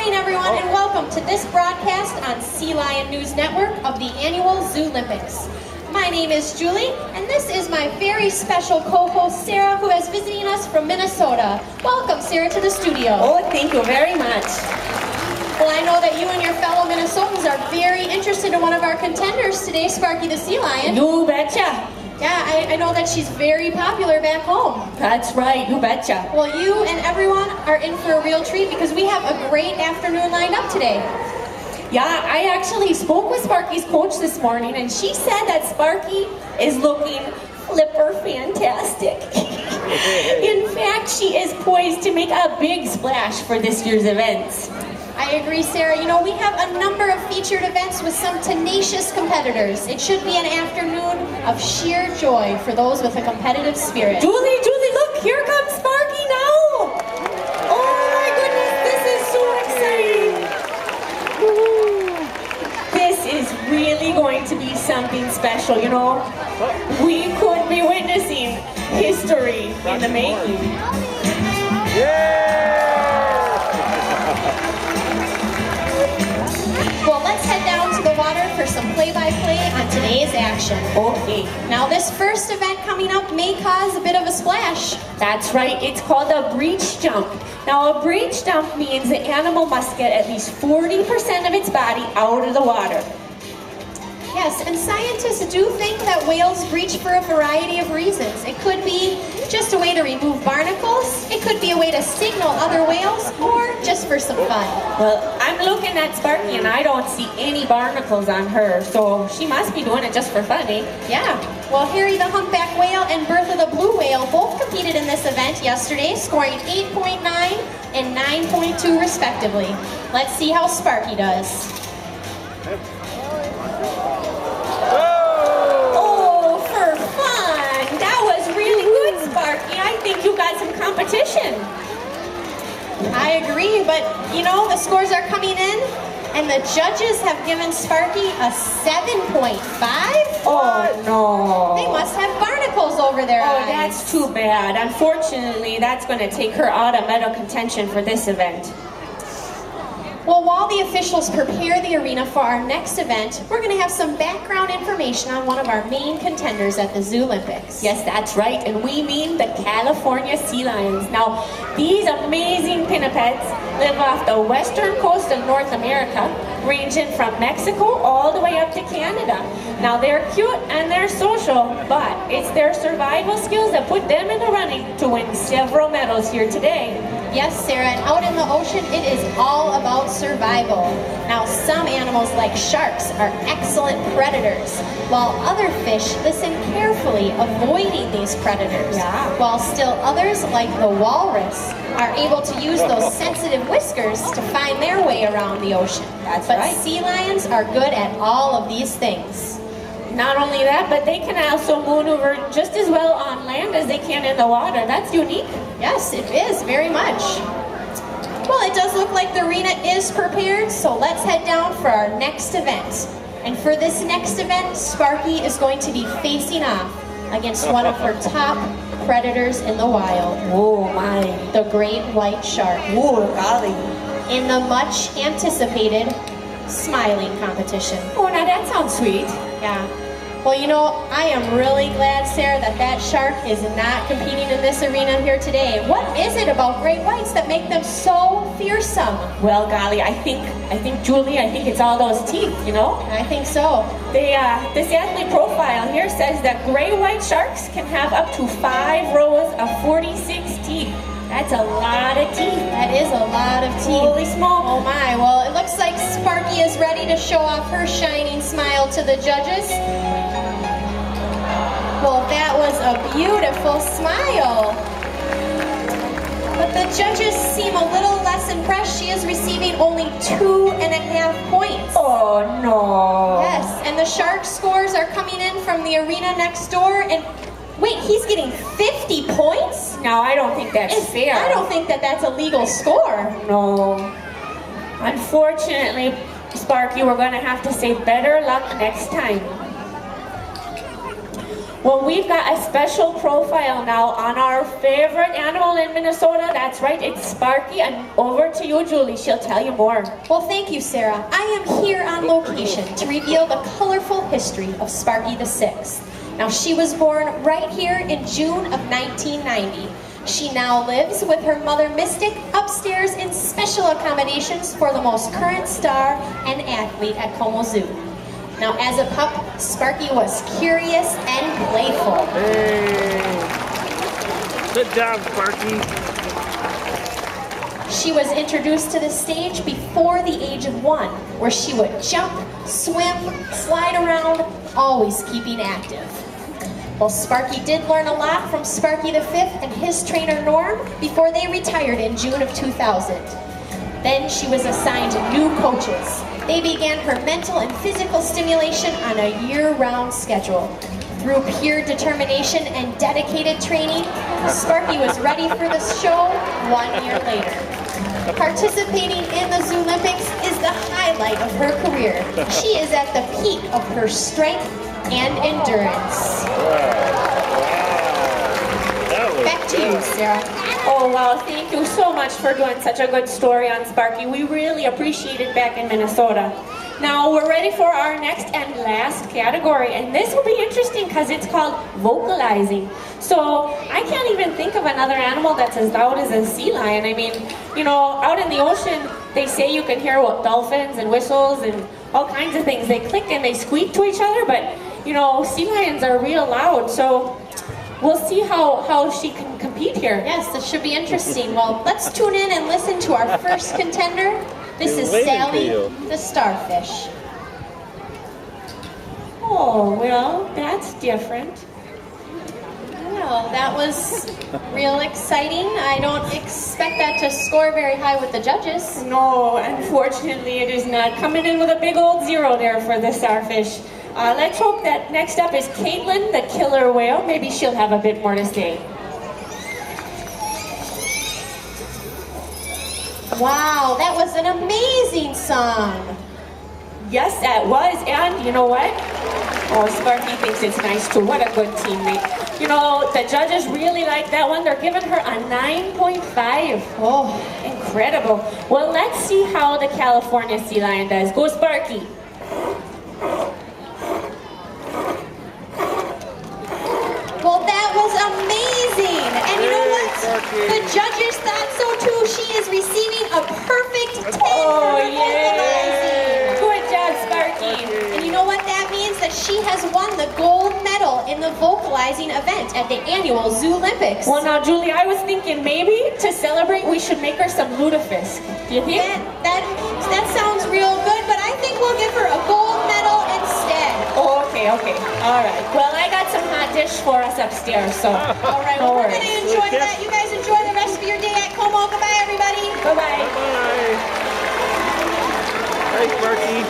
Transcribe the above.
morning, everyone, and welcome to this broadcast on Sea Lion News Network of the annual Zoolympics. My name is Julie, and this is my very special co-host, Sarah, who is visiting us from Minnesota. Welcome, Sarah, to the studio. Oh, thank you very much. Well, I know that you and your fellow Minnesotans are very interested in one of our contenders today, Sparky the Sea Lion. You betcha. Yeah, I know that she's very popular back home. That's right, you betcha. Well, you and everyone are in for a real treat because we have a great afternoon lined up today. Yeah, I actually spoke with Sparky's coach this morning, and she said that Sparky is looking flipper fantastic. In fact, she is poised to make a big splash for this year's events. I agree, Sarah. You know, we have a number of featured events with some tenacious competitors. It should be an afternoon of sheer joy for those with a competitive spirit. Julie, look, here comes Sparky now. Oh my goodness, this is so exciting. This is really going to be something special, you know. We could be witnessing history in the making. Well, let's head down to the water for some play-by-play on today's action. Okay. Now, this first event coming up may cause a bit of a splash. That's right, it's called a breach jump. Now, a breach jump means the animal must get at least 40% of its body out of the water. Yes, and scientists do think that whales breach for a variety of reasons. It could be just a way to remove barnacles, it could be a way to signal other whales, or just for some fun. Well, I'm looking at Sparky and I don't see any barnacles on her, so she must be doing it just for fun, eh? Yeah. Well, Harry the humpback whale and Bertha the blue whale both competed in this event yesterday, scoring 8.9 and 9.2 respectively. Let's see how Sparky does. Oh, for fun! That was really good, Sparky. I think you got some competition. I agree, but you know, the scores are coming in, and the judges have given Sparky a 7.5. Oh, no. They must have barnacles over their eyes. Oh, that's too bad. Unfortunately, that's going to take her out of medal contention for this event. Well, while the officials prepare the arena for our next event, we're going to have some background information on one of our main contenders at the Zoolympics. Yes, that's right, and we mean the California sea lions. Now, these amazing pinnipeds live off the western coast of North America, ranging from Mexico all the way up to Canada. Now, they're cute and they're social, but it's their survival skills that put them in the running to win several medals here today. Yes, Sarah, and out in the ocean, it is all about survival. Now, some animals like sharks are excellent predators, while other fish listen carefully, avoiding these predators. Yeah. While still others, like the walrus, are able to use those sensitive whiskers to find their way around the ocean. That's but right. Sea lions are good at all of these things. Not only that, but they can also maneuver just as well on land as they can in the water. That's unique. Yes, it is, very much. Well, it does look like the arena is prepared, so let's head down for our next event. And for this next event, Sparky is going to be facing off against one of her top predators in the wild. Oh my. The great white shark. Oh golly. In the much anticipated smiling competition. Oh, now that sounds sweet. Yeah. Well, you know, I am really glad, Sarah, that shark is not competing in this arena here today. What is it about great whites that make them so fearsome? Well, golly, I think Julie, it's all those teeth, you know? I think so. This athlete profile here says that gray white sharks can have up to 5 rows of 46 teeth. That's a lot of teeth. That is a lot of teeth. Holy smoke. Oh my, well, it looks like Sparky is ready to show off her shining smile to the judges. Well, that was a beautiful smile. But the judges seem a little less impressed. She is receiving only 2.5 points. Oh, no. Yes, and the shark scores are coming in from the arena next door, and wait, he's getting 50 points? No, I don't think that's fair. I don't think that's a legal score. No. Unfortunately, Sparky, we're going to have to say better luck next time. Well, we've got a special profile now on our favorite animal in Minnesota. That's right, it's Sparky. And over to you, Julie. She'll tell you more. Well, thank you, Sarah. I am here on location to reveal the colorful history of Sparky the Sixth. Now, she was born right here in June of 1990. She now lives with her mother, Mystic, upstairs in special accommodations for the most current star and athlete at Como Zoo. Now, as a pup, Sparky was curious and playful. Hey! Good job, Sparky. She was introduced to the stage before the age of 1, where she would jump, swim, slide around, always keeping active. Well, Sparky did learn a lot from Sparky the Fifth and his trainer Norm before they retired in June of 2000. Then she was assigned new coaches. They began her mental and physical stimulation on a year-round schedule. Through pure determination and dedicated training, Sparky was ready for the show 1 year later. Participating in the Zoolympics is the highlight of her career. She is at the peak of her strength and endurance. Back to you, Sarah. Oh, wow, thank you so much for doing such a good story on Sparky. We really appreciate it back in Minnesota. Now, we're ready for our next and last category, and this will be interesting because it's called vocalizing. So, I can't even think of another animal that's as loud as a sea lion. I mean, you know, out in the ocean, they say you can hear what dolphins and whistles and all kinds of things. They click and they squeak to each other, but, you know, sea lions are real loud, so we'll see how she can compete here. Yes, this should be interesting. Well, let's tune in and listen to our first contender. This is Sally the starfish. Oh, well, that's different. Well, that was real exciting. I don't expect that to score very high with the judges. No, unfortunately it is not. Coming in with a big old 0 there for the starfish. Let's hope that next up is Caitlin, the killer whale. Maybe she'll have a bit more to say. Wow, that was an amazing song. Yes, that was, and you know what? Oh, Sparky thinks it's nice too. What a good teammate. You know, the judges really like that one. They're giving her a 9.5. Oh, incredible. Well, let's see how the California sea lion does. Go, Sparky. Well, that was amazing. And you know what? The judges thought so too. She is receiving a perfect 10 for vocalizing. Good job, Sparky. And you know what that means? That she has won the gold medal in the vocalizing event at the annual Zoolympics. Well, now, Julie, I was thinking maybe to celebrate we should make her some lutefisk. Do you think? That sounds real good, but I think we'll give her a gold medal instead. Oh, okay. All right. Well, I got some hot dish for us upstairs, so. All right, well, we're going to enjoy that. You guys enjoy the rest of your day at Como. Goodbye, everybody. Bye-bye. Bye-bye. Hey, Sparky.